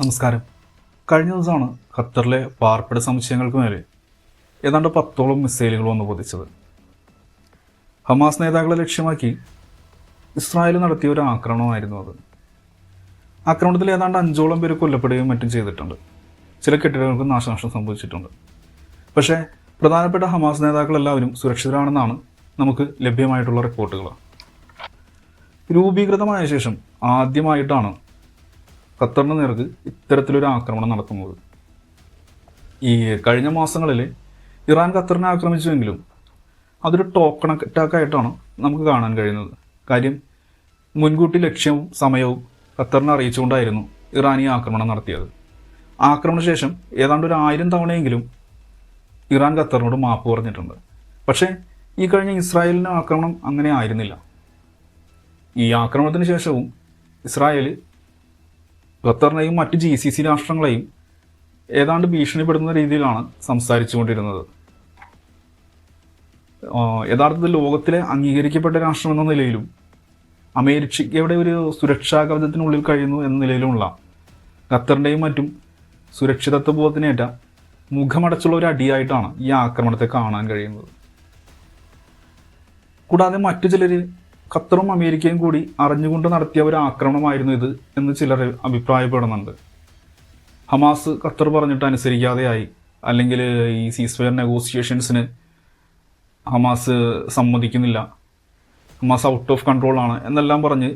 നമസ്കാരം. കഴിഞ്ഞ ദിവസമാണ് ഖത്തറിലെ പാർപ്പിട സമുച്ചയങ്ങൾക്ക് മേലെ ഏതാണ്ട് 10ഓളം മിസൈലുകൾ വന്നു പതിച്ചത്. ഹമാസ് നേതാക്കളെ ലക്ഷ്യമാക്കി ഇസ്രായേൽ നടത്തിയ ഒരു ആക്രമണമായിരുന്നു അത്. ആക്രമണത്തിൽ ഏതാണ്ട് 5ഓളം പേര് കൊല്ലപ്പെടുകയും മറ്റും ചെയ്തിട്ടുണ്ട്. ചില കെട്ടിടങ്ങൾക്ക് നാശനഷ്ടം സംഭവിച്ചിട്ടുണ്ട്. പക്ഷേ പ്രധാനപ്പെട്ട ഹമാസ് നേതാക്കളെല്ലാവരും സുരക്ഷിതരാണെന്നാണ് നമുക്ക് ലഭ്യമായിട്ടുള്ള റിപ്പോർട്ടുകൾ. രൂപീകൃതമായ ശേഷം ആദ്യമായിട്ടാണ് ഖത്തറിന് നേർക്ക് ഇത്തരത്തിലൊരു ആക്രമണം നടത്തുന്നത്. ഈ കഴിഞ്ഞ മാസങ്ങളിൽ ഇറാൻ ഖത്തറിനെ ആക്രമിച്ചുവെങ്കിലും അതൊരു ടോക്കൺ അറ്റാക്കായിട്ടാണ് നമുക്ക് കാണാൻ കഴിയുന്നത്. കാര്യം മുൻകൂട്ടി ലക്ഷ്യവും സമയവും ഖത്തറിനെ അറിയിച്ചുകൊണ്ടായിരുന്നു ഇറാൻ ഈ ആക്രമണം നടത്തിയത്. ആക്രമണശേഷം ഏതാണ്ട് 1000 തവണയെങ്കിലും ഇറാൻ ഖത്തറിനോട് മാപ്പ് പറഞ്ഞിട്ടുണ്ട്. പക്ഷേ ഈ കഴിഞ്ഞ ഇസ്രായേലിൻ്റെ ആക്രമണം അങ്ങനെ ആയിരുന്നില്ല. ഈ ആക്രമണത്തിന് ശേഷവും ഇസ്രായേൽ ഖത്തറിനെയും മറ്റ് GCC രാഷ്ട്രങ്ങളെയും ഏതാണ്ട് ഭീഷണിപ്പെടുത്തുന്ന രീതിയിലാണ് സംസാരിച്ചുകൊണ്ടിരുന്നത്. യഥാർത്ഥത്തിൽ ലോകത്തിലെ അംഗീകരിക്കപ്പെട്ട രാഷ്ട്രം എന്ന നിലയിലും അമേരിക്കയുടെ ഒരു സുരക്ഷാ കവചത്തിനുള്ളിൽ കഴിയുന്നു എന്ന നിലയിലുമുള്ള ഖത്തറിൻ്റെയും മറ്റും സുരക്ഷിതത്വ ബോധത്തിനേറ്റ മുഖമടച്ചുള്ള ഒരു അടിയായിട്ടാണ് ഈ ആക്രമണത്തെ കാണാൻ കഴിയുന്നത്. കൂടാതെ മറ്റു ചിലർ ഖത്തറും അമേരിക്കയും കൂടി അറിഞ്ഞുകൊണ്ട് നടത്തിയ ഒരു ആക്രമണമായിരുന്നു ഇത് എന്ന് ചിലർ അഭിപ്രായപ്പെടുന്നുണ്ട്. ഹമാസ് ഖത്തർ പറഞ്ഞിട്ട് അനുസരിക്കാതെയായി, അല്ലെങ്കിൽ ഈ സീസ്ഫയർ നെഗോസിയേഷൻസിന് ഹമാസ് സമ്മതിക്കുന്നില്ല, ഹമാസ് ഔട്ട് ഓഫ് കൺട്രോൾ ആണ് എന്നെല്ലാം പറഞ്ഞ്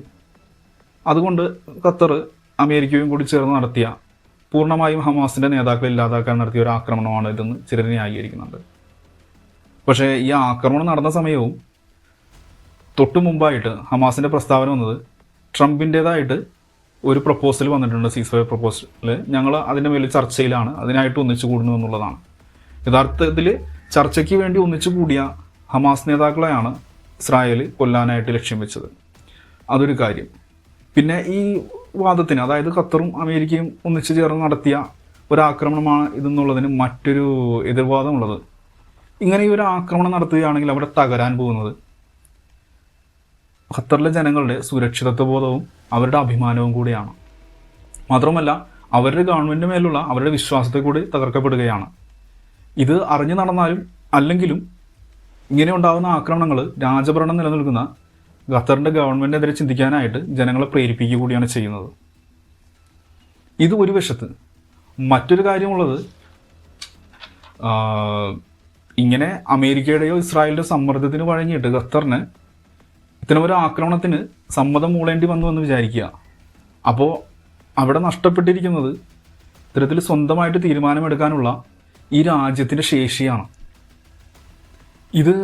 അതുകൊണ്ട് ഖത്തർ അമേരിക്കയും കൂടി ചേർന്ന് നടത്തിയ പൂർണ്ണമായും ഹമാസിൻ്റെ നേതാക്കളെ ഇല്ലാതാക്കാൻ നടത്തിയ ഒരു ആക്രമണമാണ് ഇതെന്ന് ചിലർ ന്യായീകരിക്കുന്നുണ്ട്. പക്ഷേ ഈ ആക്രമണം നടന്ന സമയവും തൊട്ടു മുമ്പായിട്ട് ഹമാസിൻ്റെ പ്രസ്താവന വന്നത് ട്രംപിൻ്റേതായിട്ട് ഒരു പ്രപ്പോസൽ വന്നിട്ടുണ്ട്, സീസ്ഫയർ പ്രപ്പോസൽ, ഞങ്ങൾ അതിൻ്റെ മേലിൽ ചർച്ചയിലാണ്, അതിനായിട്ട് ഒന്നിച്ചു കൂടുന്നു എന്നുള്ളതാണ്. യഥാർത്ഥത്തിൽ ചർച്ചയ്ക്ക് വേണ്ടി ഒന്നിച്ചു കൂടിയ ഹമാസ് നേതാക്കളെയാണ് ഇസ്രായേൽ കൊല്ലാനായിട്ട് ലക്ഷ്യം വെച്ചത്. അതൊരു കാര്യം. പിന്നെ ഈ വാദത്തിന്, അതായത് ഖത്തറും അമേരിക്കയും ഒന്നിച്ചു ചേർന്ന് നടത്തിയ ഒരാക്രമണമാണ് ഇതെന്നുള്ളതിന് മറ്റൊരു എതിർവാദമുള്ളത്, ഇങ്ങനെ ഈ ഒരു ആക്രമണം നടത്തുകയാണെങ്കിൽ അവിടെ തകരാൻ പോകുന്നത് ഖത്തറിലെ ജനങ്ങളുടെ സുരക്ഷിതത്വ ബോധവും അവരുടെ അഭിമാനവും കൂടിയാണ്. മാത്രമല്ല അവരുടെ ഗവൺമെൻറ് മേലുള്ള അവരുടെ വിശ്വാസത്തെ കൂടി തകർക്കപ്പെടുകയാണ്. ഇത് അറിഞ്ഞു നടന്നാലും അല്ലെങ്കിലും ഇങ്ങനെ ഉണ്ടാകുന്ന ആക്രമണങ്ങൾ രാജഭരണം നിലനിൽക്കുന്ന ഖത്തറിൻ്റെ ഗവൺമെൻറ്റിനെതിരെ ചിന്തിക്കാനായിട്ട് ജനങ്ങളെ പ്രേരിപ്പിക്കുക കൂടിയാണ് ചെയ്യുന്നത്. ഇത് ഒരു വശത്ത്. മറ്റൊരു കാര്യമുള്ളത്, ഇങ്ങനെ അമേരിക്കയുടെയോ ഇസ്രായേലിൻ്റെ സമ്മർദ്ദത്തിന് വഴങ്ങിയിട്ട് ഖത്തറിന് ഇത്തരമൊരു ആക്രമണത്തിന് സമ്മതം മൂളേണ്ടി വന്നു എന്ന് വിചാരിക്കുക. അപ്പോൾ അവിടെ നഷ്ടപ്പെട്ടിരിക്കുന്നത് ഇത്തരത്തിൽ സ്വന്തമായിട്ട് തീരുമാനമെടുക്കാനുള്ള ഈ രാജ്യത്തിൻ്റെ ശേഷിയാണ്. ഇത്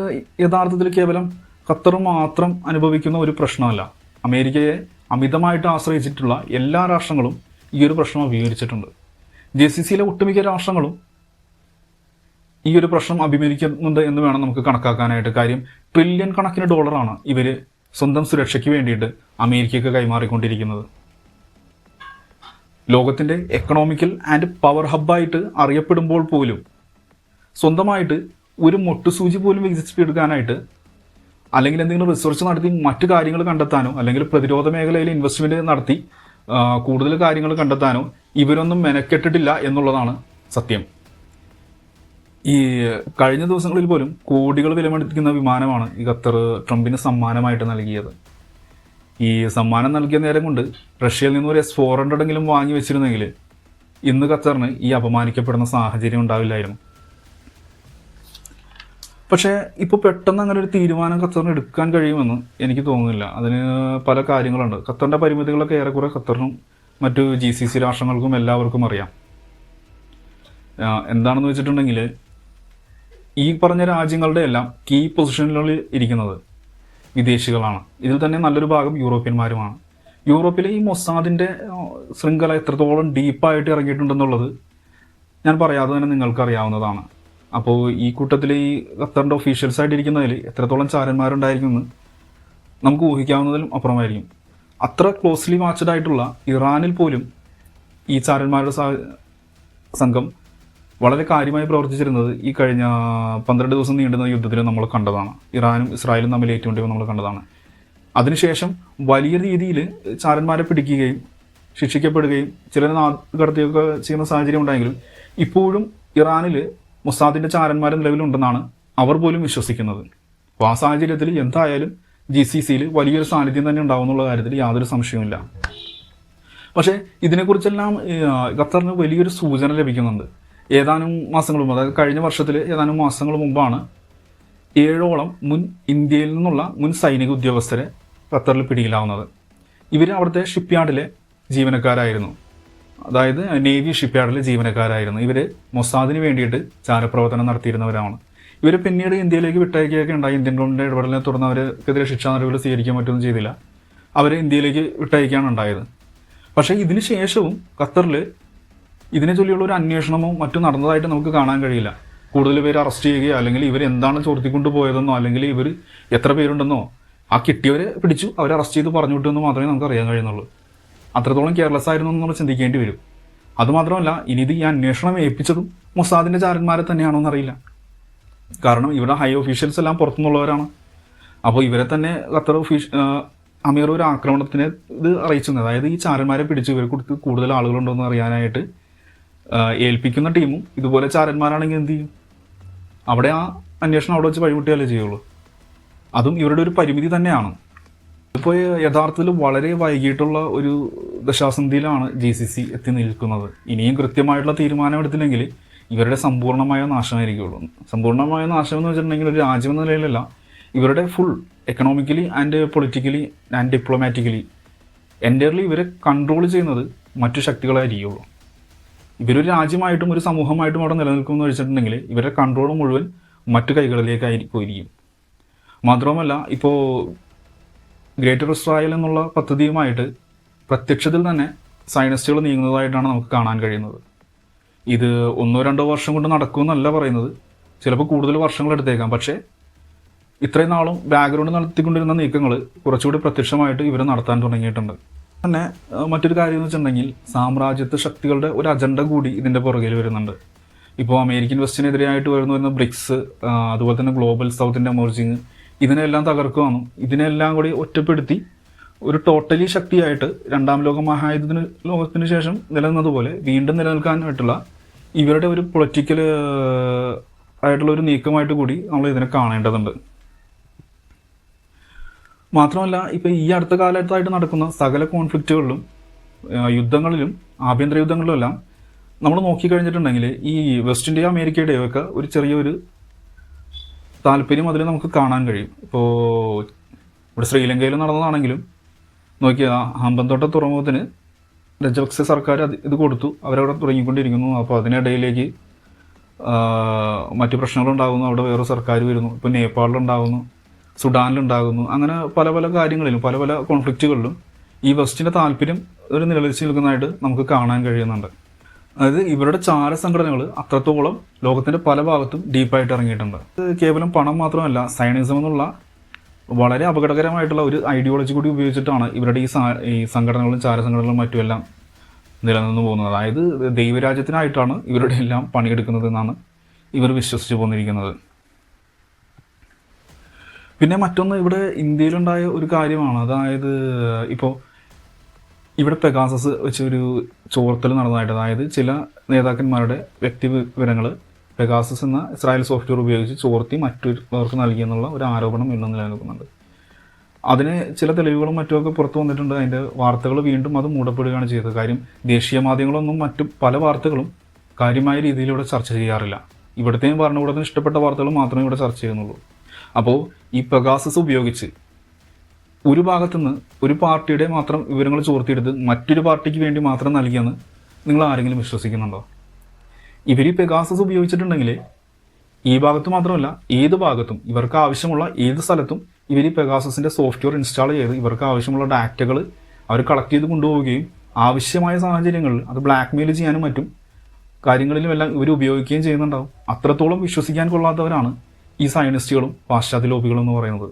യഥാർത്ഥത്തിൽ കേവലം ഖത്തർ മാത്രം അനുഭവിക്കുന്ന ഒരു പ്രശ്നമല്ല. അമേരിക്കയെ അമിതമായിട്ട് ആശ്രയിച്ചിട്ടുള്ള എല്ലാ രാഷ്ട്രങ്ങളും ഈ ഒരു പ്രശ്നം അഭിമുഖീകരിച്ചിട്ടുണ്ട്. GCCയിലെ ഒട്ടുമിക്ക രാഷ്ട്രങ്ങളും ഈ ഒരു പ്രശ്നം അഭിമുഖീകരിക്കുന്നുണ്ട് എന്ന് വേണം നമുക്ക് കണക്കാക്കാനായിട്ട്. കാര്യം ട്രില്യൺ കണക്കിന് ഡോളറാണ് ഇവർ സ്വന്തം സുരക്ഷയ്ക്ക് വേണ്ടിയിട്ട് അമേരിക്കയ്ക്ക് കൈമാറിക്കൊണ്ടിരിക്കുന്നത്. ലോകത്തിൻ്റെ എക്കണോമിക്കൽ ആൻഡ് പവർ ഹബ്ബായിട്ട് അറിയപ്പെടുമ്പോൾ പോലും സ്വന്തമായിട്ട് ഒരു മൊട്ടുസൂചി പോലും വികസിപ്പിച്ചെടുക്കാനായിട്ട്, അല്ലെങ്കിൽ എന്തെങ്കിലും റിസർച്ച് നടത്തി മറ്റു കാര്യങ്ങൾ കണ്ടെത്താനോ, അല്ലെങ്കിൽ പ്രതിരോധ മേഖലയിൽ ഇൻവെസ്റ്റ്മെൻറ്റ് നടത്തി കൂടുതൽ കാര്യങ്ങൾ കണ്ടെത്താനോ ഇവരൊന്നും മെനക്കെട്ടിട്ടില്ല എന്നുള്ളതാണ് സത്യം. ഈ കഴിഞ്ഞ ദിവസങ്ങളിൽ പോലും കോടികൾ വിലമതിക്കുന്ന വിമാനമാണ് ഈ ഖത്തർ ട്രംപിന് സമ്മാനമായിട്ട് നൽകിയത്. ഈ സമ്മാനം നൽകിയ നേരം കൊണ്ട് റഷ്യയിൽ നിന്ന് ഒരു S-400 വാങ്ങി വെച്ചിരുന്നെങ്കിൽ ഇന്ന് ഖത്തറിന് ഈ അപമാനിക്കപ്പെടുന്ന സാഹചര്യം ഉണ്ടാവില്ലായിരുന്നു. പക്ഷേ ഇപ്പോൾ പെട്ടെന്ന് അങ്ങനെ ഒരു തീരുമാനം ഖത്തറിന് എടുക്കാൻ കഴിയുമെന്ന് എനിക്ക് തോന്നുന്നില്ല. അതിന് പല കാര്യങ്ങളുണ്ട്. ഖത്തറിൻ്റെ പരിമിതികളൊക്കെ ഏറെക്കുറെ ഖത്തറിനും മറ്റു GCC രാഷ്ട്രങ്ങൾക്കും എല്ലാവർക്കും അറിയാം. എന്താണെന്ന് വെച്ചിട്ടുണ്ടെങ്കിൽ ഈ പറഞ്ഞ രാജ്യങ്ങളുടെ എല്ലാം കീ പൊസിഷനുകളിൽ ഇരിക്കുന്നത് വിദേശികളാണ്. ഇതിൽ തന്നെ നല്ലൊരു ഭാഗം യൂറോപ്യന്മാരുമാണ്. യൂറോപ്പിലെ ഈ മൊസാദിൻ്റെ ശൃംഖല എത്രത്തോളം ഡീപ്പായിട്ട് ഇറങ്ങിയിട്ടുണ്ടെന്നുള്ളത് ഞാൻ പറയാതെ തന്നെ നിങ്ങൾക്കറിയാവുന്നതാണ്. അപ്പോൾ ഈ കൂട്ടത്തിൽ ഈ ഖത്തറിൻ്റെ ഒഫീഷ്യൽസായിട്ടിരിക്കുന്നതിൽ എത്രത്തോളം ചാരന്മാരുണ്ടായിരിക്കുമെന്ന് നമുക്ക് ഊഹിക്കാവുന്നതിലും അപ്പുറമായിരിക്കും. അത്ര ക്ലോസ്ലി വാച്ച്ഡ് ആയിട്ടുള്ള ഇറാനിൽ പോലും ഈ ചാരന്മാരുടെ സംഘം വളരെ കാര്യമായി പ്രവർത്തിച്ചിരുന്നത് ഈ കഴിഞ്ഞ 12 ദിവസം നീണ്ടുന്ന യുദ്ധത്തിൽ നമ്മൾ കണ്ടതാണ്. ഇറാനും ഇസ്രായേലും തമ്മിൽ ഏറ്റുമുട്ടിയപ്പോൾ നമ്മൾ കണ്ടതാണ്. അതിനുശേഷം വലിയ രീതിയിൽ ചാരന്മാരെ പിടിക്കുകയും ശിക്ഷിക്കപ്പെടുകയും ചിലർ കടത്തുകയൊക്കെ ചെയ്യുന്ന സാഹചര്യം ഉണ്ടായെങ്കിലും ഇപ്പോഴും ഇറാനിൽ മൊസാദിൻ്റെ ചാരന്മാർ നിലവിലുണ്ടെന്നാണ് അവർ പോലും വിശ്വസിക്കുന്നത്. അപ്പോൾ ആ സാഹചര്യത്തിൽ എന്തായാലും GCCയിൽ വലിയൊരു സാന്നിധ്യം തന്നെ ഉണ്ടാവും എന്നുള്ള കാര്യത്തിൽ യാതൊരു സംശയവുമില്ല. പക്ഷേ ഇതിനെക്കുറിച്ചെല്ലാം ഖത്തറിന് വലിയൊരു സൂചന ലഭിക്കുന്നുണ്ട്. ഏതാനും മാസങ്ങൾ മുമ്പ്, അതായത് കഴിഞ്ഞ വർഷത്തിൽ ഏതാനും മാസങ്ങൾ മുമ്പാണ് 7ഓളം ഇന്ത്യയിൽ നിന്നുള്ള മുൻ സൈനിക ഉദ്യോഗസ്ഥരെ ഖത്തറിൽ പിടിയിലാവുന്നത്. ഇവർ അവിടുത്തെ ഷിപ്പ്യാർഡിലെ ജീവനക്കാരായിരുന്നു, അതായത് നേവി ഷിപ്പ്യാർഡിലെ ജീവനക്കാരായിരുന്നു. ഇവർ മൊസാദിന് വേണ്ടിയിട്ട് ചാരപ്രവർത്തനം നടത്തിയിരുന്നവരാണ്. ഇവർ പിന്നീട് ഇന്ത്യയിലേക്ക് വിട്ടയക്കുകയൊക്കെ ഉണ്ടായി. ഇന്ത്യൻ ഗവൺമെൻറ് ഇടപെടലിനെ തുടർന്ന് അവർക്കെതിരെ ശിക്ഷാ നടപടികൾ സ്വീകരിക്കാൻ പറ്റുമൊന്നും ചെയ്തില്ല. അവരെ ഇന്ത്യയിലേക്ക് വിട്ടയക്കുകയാണ് ഉണ്ടായത്. പക്ഷേ ഇതിന് ശേഷവും ഖത്തറിൽ ഇതിനെ ചൊല്ലിയുള്ള ഒരു അന്വേഷണമോ മറ്റും നടന്നതായിട്ട് നമുക്ക് കാണാൻ കഴിയില്ല. കൂടുതൽ പേര് അറസ്റ്റ് ചെയ്യുകയോ അല്ലെങ്കിൽ ഇവർ എന്താണ് ചോർത്തിക്കൊണ്ട് പോയതെന്നോ അല്ലെങ്കിൽ ഇവർ എത്ര പേരുണ്ടെന്നോ ആ കിട്ടിയവരെ പിടിച്ചു അവരെ അറസ്റ്റ് ചെയ്ത് പറഞ്ഞു വിട്ടുമെന്ന് മാത്രമേ നമുക്ക് അറിയാൻ കഴിയുന്നുള്ളൂ. അത്രത്തോളം കെയർലെസ് ആയിരുന്നു എന്ന് നമ്മൾ ചിന്തിക്കേണ്ടി വരും. അതുമാത്രമല്ല, ഇനി ഇത് ഈ അന്വേഷണം ഏൽപ്പിച്ചതും മൊസാദിൻ്റെ ചാരന്മാരെ തന്നെയാണോ എന്നറിയില്ല. കാരണം ഇവിടെ ഹൈ ഒഫീഷ്യൽസ് എല്ലാം പുറത്തുനിന്നുള്ളവരാണ്. അപ്പോൾ ഇവരെ തന്നെ ഖത്തർ അമീർ ഒരു ആക്രമണത്തിന് ഇത് അറിയിച്ചത്, അതായത് ഈ ചാരന്മാരെ പിടിച്ച് ഇവരെ കൊടുത്ത് കൂടുതൽ ആളുകളുണ്ടോ എന്ന് അറിയാനായിട്ട് ഏൽപ്പിക്കുന്ന ടീമും ഇതുപോലെ ചാരന്മാരാണെങ്കിൽ എന്ത് ചെയ്യും? അവിടെ ആ അന്വേഷണം അവിടെ വെച്ച് വഴിമുട്ടിയാലേ ചെയ്യുള്ളൂ. അതും ഇവരുടെ ഒരു പരിമിതി തന്നെയാണ്. ഇപ്പോൾ യഥാർത്ഥത്തിൽ വളരെ വൈകിട്ടുള്ള ഒരു ദശാസന്ധിയിലാണ് GCC എത്തി നിൽക്കുന്നത്. ഇനിയും കൃത്യമായിട്ടുള്ള തീരുമാനം എടുത്തില്ലെങ്കിൽ ഇവരുടെ സമ്പൂർണ്ണമായ നാശമായിരിക്കുള്ളൂ. സമ്പൂർണ്ണമായ നാശം എന്ന് വെച്ചിട്ടുണ്ടെങ്കിൽ ഒരു രാജ്യം എന്ന നിലയിലല്ല, ഇവരുടെ full economically and politically and diplomatically entirely ഇവരെ കൺട്രോൾ ചെയ്യുന്നത് മറ്റു ശക്തികളായിരിക്കുള്ളൂ. ഇവരൊരു രാജ്യമായിട്ടും ഒരു സമൂഹമായിട്ടും അവിടെ നിലനിൽക്കുമെന്ന് വെച്ചിട്ടുണ്ടെങ്കിൽ ഇവരുടെ കൺട്രോൾ മുഴുവൻ മറ്റു കൈകളിലേക്കായിരിക്കും. മാത്രവുമല്ല, ഇപ്പോൾ ഗ്രേറ്റർ ഇസ്രായേൽ എന്നുള്ള പദ്ധതിയുമായിട്ട് പ്രത്യക്ഷത്തിൽ തന്നെ സയനിസ്റ്റുകൾ നീങ്ങുന്നതായിട്ടാണ് നമുക്ക് കാണാൻ കഴിയുന്നത്. ഇത് 1-2 വർഷം കൊണ്ട് നടക്കുമെന്നല്ല പറയുന്നത്, ചിലപ്പോൾ കൂടുതൽ വർഷങ്ങൾ എടുത്തേക്കാം. പക്ഷേ ഇത്രയും നാളും ബാക്ക്ഗ്രൗണ്ട് നടത്തിക്കൊണ്ടിരുന്ന നീക്കങ്ങൾ കുറച്ചുകൂടി പ്രത്യക്ഷമായിട്ട് ഇവർ നടത്താൻ തുടങ്ങിയിട്ടുണ്ട്. തന്നെ മറ്റൊരു കാര്യം എന്ന് വെച്ചിട്ടുണ്ടെങ്കിൽ സാമ്രാജ്യത്വ ശക്തികളുടെ ഒരു അജണ്ട കൂടി ഇതിൻ്റെ പുറകിൽ വരുന്നുണ്ട്. ഇപ്പോൾ അമേരിക്കൻ വെസ്റ്റിനെതിരെയായിട്ട് വരുന്ന ബ്രിക്സ്, അതുപോലെ തന്നെ ഗ്ലോബൽ സൗത്തിൻ്റെ എമർജിങ്, ഇതിനെല്ലാം തകർക്കുകയാണ്. ഇതിനെല്ലാം കൂടി ഒറ്റപ്പെടുത്തി ഒരു ടോട്ടലി ശക്തിയായിട്ട് 2ാം ലോക മഹായുദ്ധത്തിന് ശേഷം നിലനിന്നതുപോലെ വീണ്ടും നിലനിൽക്കാനായിട്ടുള്ള ഇവരുടെ ഒരു പൊളിറ്റിക്കൽ ആയിട്ടുള്ള ഒരു നീക്കമായിട്ട് കൂടി നമ്മൾ ഇതിനെ കാണേണ്ടതുണ്ട്. മാത്രമല്ല, ഇപ്പോൾ ഈ അടുത്ത കാലത്തായിട്ട് നടക്കുന്ന സകല കോൺഫ്ലിക്റ്റുകളിലും യുദ്ധങ്ങളിലും ആഭ്യന്തര യുദ്ധങ്ങളിലും എല്ലാം നമ്മൾ നോക്കിക്കഴിഞ്ഞിട്ടുണ്ടെങ്കിൽ ഈ വെസ്റ്റ് ഇന്ത്യ അമേരിക്കയുടെയും ഒക്കെ ഒരു ചെറിയൊരു താല്പര്യം അതിൽ നമുക്ക് കാണാൻ കഴിയും. ഇപ്പോൾ ഇവിടെ ശ്രീലങ്കയിൽ നടന്നതാണെങ്കിലും നോക്കിയാൽ ഹമ്പൻതോട്ട തുറമുഖത്തിന് രജപക്സെ സർക്കാർ ഇത് കൊടുത്തു, അവരവിടെ തുടങ്ങിക്കൊണ്ടിരിക്കുന്നു. അപ്പോൾ അതിനിടയിലേക്ക് മറ്റു പ്രശ്നങ്ങളുണ്ടാകുന്നു, അവിടെ വേറെ സർക്കാർ വരുന്നു. ഇപ്പോൾ നേപ്പാളിലുണ്ടാകുന്നു, സുഡാനിലുണ്ടാകുന്നു. അങ്ങനെ പല പല കാര്യങ്ങളിലും പല പല കോൺഫ്ലിക്റ്റുകളിലും ഈ വെസ്റ്റിൻ്റെ താല്പര്യം ഒരു നിലനിൽച്ച് നിൽക്കുന്നതായിട്ട് നമുക്ക് കാണാൻ കഴിയുന്നുണ്ട്. അതായത് ഇവരുടെ ചാര സംഘടനകൾ അത്രത്തോളം ലോകത്തിൻ്റെ പല ഭാഗത്തും ഡീപ്പായിട്ട് ഇറങ്ങിയിട്ടുണ്ട്. കേവലം പണം മാത്രമല്ല, സയനിസം എന്നുള്ള വളരെ അപകടകരമായിട്ടുള്ള ഒരു ഐഡിയോളജി കൂടി ഉപയോഗിച്ചിട്ടാണ് ഇവരുടെ ഈ സംഘടനകളും ചാരസംഘടനകളും മറ്റുമെല്ലാം നിലനിന്ന് പോകുന്നത്. അതായത് ദൈവരാജ്യത്തിനായിട്ടാണ് ഇവരുടെ എല്ലാം പണിയെടുക്കുന്നത് എന്നാണ് ഇവർ വിശ്വസിച്ച് പോന്നിരിക്കുന്നത്. പിന്നെ മറ്റൊന്ന് ഇവിടെ ഇന്ത്യയിലുണ്ടായ ഒരു കാര്യമാണ്. അതായത് ഇപ്പോൾ ഇവിടെ പെഗാസസ് വെച്ചൊരു ചോർത്തൽ നടന്നതായിട്ട്, അതായത് ചില നേതാക്കന്മാരുടെ വ്യക്തി വിവരങ്ങൾ പെഗാസസ് എന്ന ഇസ്രായേൽ സോഫ്റ്റ്വെയർ ഉപയോഗിച്ച് ചോർത്തി മറ്റൊരുവർക്ക് നൽകിയെന്നുള്ള ഒരു ആരോപണം ഇന്നും നിലനിൽക്കുന്നുണ്ട്. അതിന് ചില തെളിവുകളും മറ്റുമൊക്കെ പുറത്തു വന്നിട്ടുണ്ട്. അതിൻ്റെ വാർത്തകൾ വീണ്ടും അത് മൂടപ്പെടുകയാണ് ചെയ്തത്. കാര്യം ദേശീയ മാധ്യമങ്ങളൊന്നും മറ്റു പല വാർത്തകളും കാര്യമായ രീതിയിൽ ഇവിടെ ചർച്ച ചെയ്യാറില്ല. ഇവിടുത്തെയും ഭരണകൂടത്തിന് ഇഷ്ടപ്പെട്ട വാർത്തകൾ മാത്രമേ ഇവിടെ ചർച്ച ചെയ്യുന്നുള്ളൂ. അപ്പോൾ ഈ പെഗാസസ് ഉപയോഗിച്ച് ഒരു ഭാഗത്തുനിന്ന് ഒരു പാർട്ടിയുടെ മാത്രം വിവരങ്ങൾ ചോർത്തിയെടുത്ത് മറ്റൊരു പാർട്ടിക്ക് വേണ്ടി മാത്രം നൽകിയെന്ന് നിങ്ങൾ ആരെങ്കിലും വിശ്വസിക്കുന്നുണ്ടോ? ഇവർ ഈ പെഗാസസ് ഉപയോഗിച്ചിട്ടുണ്ടെങ്കിൽ ഈ ഭാഗത്ത് മാത്രമല്ല ഏത് ഭാഗത്തും ഇവർക്ക് ആവശ്യമുള്ള ഏത് സ്ഥലത്തും ഇവർ ഈ പെഗാസസിൻ്റെ സോഫ്റ്റ്വെയർ ഇൻസ്റ്റാൾ ചെയ്ത് ഇവർക്ക് ആവശ്യമുള്ള ഡാറ്റകൾ അവർ കളക്ട് ചെയ്ത് കൊണ്ടുപോവുകയും ആവശ്യമായ സാഹചര്യങ്ങളിൽ അത് ബ്ലാക്ക് മെയിൽ ചെയ്യാനും മറ്റും കാര്യങ്ങളിലും എല്ലാം ഇവർ ഉപയോഗിക്കുകയും ചെയ്യുന്നുണ്ടാവും. അത്രത്തോളം വിശ്വസിക്കാൻ കൊള്ളാത്തവരാണ് ഈ സയനിസ്റ്റുകളും പാശ്ചാത്യ ലോബികളും എന്ന് പറയുന്നത്.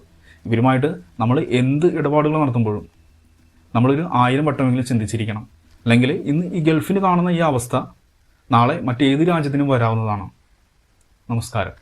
ഇവരുമായിട്ട് നമ്മൾ എന്ത് ഇടപാടുകൾ നടത്തുമ്പോഴും നമ്മളൊരു 1000 വട്ടമെങ്കിലും ചിന്തിച്ചിരിക്കണം. അല്ലെങ്കിൽ ഇന്ന് ഈ ഗൾഫിൽ കാണുന്ന ഈ അവസ്ഥ നാളെ മറ്റേത് രാജ്യത്തിനും വരാവുന്നതാണ്. നമസ്കാരം.